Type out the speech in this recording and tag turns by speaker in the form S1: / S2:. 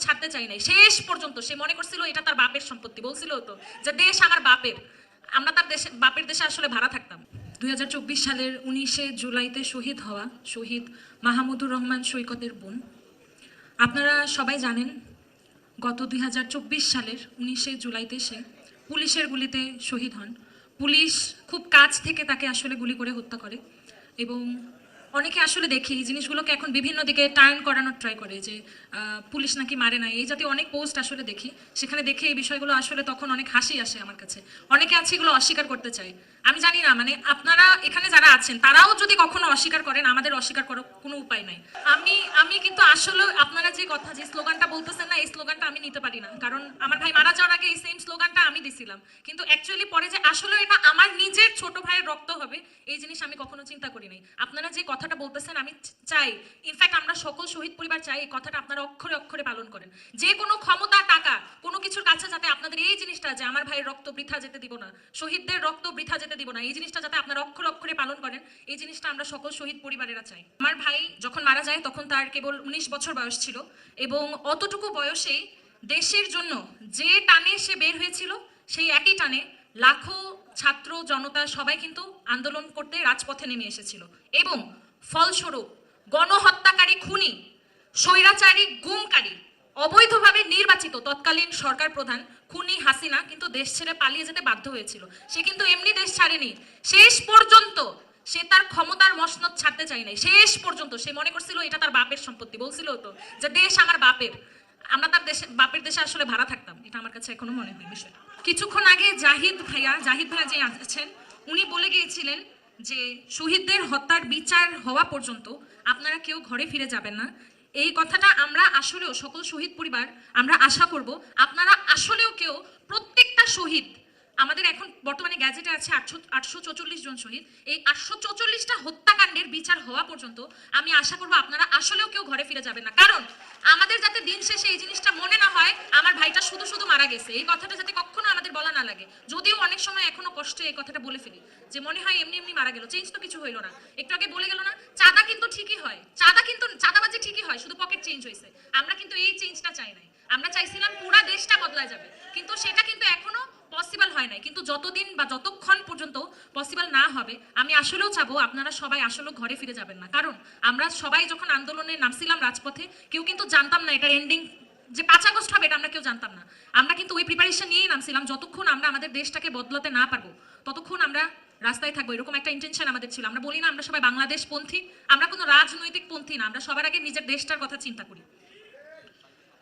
S1: ছাড়তে চাই নাই শেষ পর্যন্ত। সে মনে করছিল এটা তার বাপের সম্পত্তি, বলছিল তো যে দেশ আমার বাপের, আমরা তার দেশে বাপের দেশে আসলে ভাড়া থাকতাম। 2024 সালের 19শে জুলাইতে শহীদ হওয়া শহীদ মাহমুদুর রহমান সৈকতের বোন। আপনারা সবাই জানেন গত 2024 সালের 19শে জুলাইতে সে পুলিশের গুলিতে শহীদ হন। পুলিশ খুব কাছ থেকে তাকে আসলে গুলি করে হত্যা করে এবং অনেকে আসলে দেখি এই জিনিসগুলোকে এখন বিভিন্ন দিকে টার্ন করানোর ট্রাই করে যে পুলিশ নাকি মারে না, এই জাতীয় অনেক পোস্ট আসলে দেখি। সেখানে দেখে এই বিষয়গুলো আসলে তখন অনেক হাসি আসে আমার কাছে। অনেকে আছে এগুলো অস্বীকার করতে চায়। আমি জানি না, মানে আপনারা এখানে যারা আছেন তারাও যদি কখনো অস্বীকার করেন, আমাদের অস্বীকার করার কোনো উপায় নাই। আমি কিন্তু আসলে আপনারা যে কথা যে স্লোগানটা বলতেছেন না, এই স্লোগানটা আমি নিতে পারি না, কারণ আমার ভাই মারা যাওয়ার আগে এই সেম স্লোগানটা আমি দিছিলাম, কিন্তু অ্যাকচুয়ালি পরে যে আসলে এটা আমার নিজের ছোট ভাইয়ের রক্ত হবে এই জিনিস আমি কখনো চিন্তা করি নাই। আপনারা যে কথাটা বলতেছেন আমি চাই, ইনফ্যাক্ট আমরা সকল শহীদ পরিবার চাই এই কথাটা আপনারা অক্ষরে অক্ষরে পালন করেন। যে কোনো ক্ষমতা টাকা কোনো কিছুর কাছে যাতে আপনাদের এই জিনিসটা যে আমার ভাইয়ের রক্ত বৃথা যেতে দিব না, শহীদদের রক্ত বৃথা যেতে দিব না, এই জিনিসটা যাতে আপনারা অক্ষরে অক্ষরে পালন করেন, এই জিনিসটা আমরা সকল শহীদ পরিবারেরা চাই। আমার ভাই যখন মারা যায় তখন তার কেবল 19 বছর বয়স ছিল এবং অতটুকু বয়সেই দেশের জন্য যে টানে সে বের হয়েছিল সেই একই টানে লাখো ছাত্র জনতা সবাই কিন্তু আন্দোলন করতে রাজপথে নেমে এসেছিল এবং ফলস্বরূপ গণহত্যাকারী, খুনি, স্বৈরাচারী, গুমকারী, অবৈধভাবে নির্বাচিত তৎকালীন সরকার প্রধান খুনি হাসিনা কিন্তু দেশ ছেড়ে পালিয়ে যেতে বাধ্য হয়েছিল। সে কিন্তু এমনি দেশ ছাড়েনি, শেষ পর্যন্ত সে তার ক্ষমতার মসনদ ছাড়তে চাই নাই। শেষ পর্যন্ত সে মনে করছিল এটা তার বাপের সম্পত্তি, বলছিল তো যে দেশ আমার বাপের, আমরা তার দেশে বাপের দেশে আসলে ভাড়া থাকতাম। এটা আমার কাছে এখনো মনে হয় বিষয়টা। কিছুক্ষণ আগে জাহিদ ভাইয়া যে আছেন উনি বলে গিয়েছিলেন যে শহীদদের হত্যার বিচার হওয়া পর্যন্ত আপনারা কেউ ঘরে ফিরে যাবেন না। এই কথাটা আমরা আসলেও সকল শহীদ পরিবার আমরা আশা করব আপনারা আসলেও কেউ প্রত্যেকটা শহীদ, আমাদের এখন বর্তমানে গ্যাজেটে আছে 844 জন শহীদ, এই 844টা হত্যাকাণ্ডের বিচার হওয়া পর্যন্ত আমি আশা করব আপনারা আসলেও কেউ ঘরে ফিরে যাবেন না। কারণ আমাদের যাতে দিন শেষে এই জিনিসটা মনে না হয় আমার ভাইটা শুধু শুধু মারা গেছে, এই কথাটা যাতে কখনো আমাদের বলা না লাগে। যদিও অনেক সময় এখনো কষ্টে এই কথাটা বলে ফেলি যে মনে হয় এমনি এমনি মারা গেল, চেঞ্জ তো কিছু হইলো না। একটু আগে বলে গেল না, চাঁদা কিন্তু ঠিকই হয়, চাঁদাবাজি ঠিকই হয়, শুধু পকেট চেঞ্জ হয়েছে। আমরা কিন্তু এই চেঞ্জটা চাই নাই, আমরা চাইছিলাম পুরো দেশটা বদলায় যাবে, কিন্তু সেটা কিন্তু এখনো পসিবল হয় নাই। কিন্তু যতদিন বা যতক্ষণ পর্যন্ত পসিবল না হবে আমি আসলেও চাবো আপনারা সবাই আসলে ঘরে ফিরে যাবেন না। কারণ আমরা সবাই যখন আন্দোলনে নামছিলাম রাজপথে কেউ কিন্তু জানতাম না এটার এন্ডিং যে 5 আগস্ট হবে, এটা আমরা কেউ জানতাম না। আমরা কিন্তু ওই প্রিপারেশন নিয়েই নামছিলাম, যতক্ষণ আমরা আমাদের দেশটাকে বদলাতে না পারবো ততক্ষণ আমরা রাস্তায় থাকবো, এরকম একটা ইন্টেনশন আমাদের ছিল। আমরা বলি না আমরা সবাই বাংলাদেশ পন্থী, আমরা কোনো রাজনৈতিক পন্থী না, আমরা সবার আগে নিজের দেশটার কথা চিন্তা করি।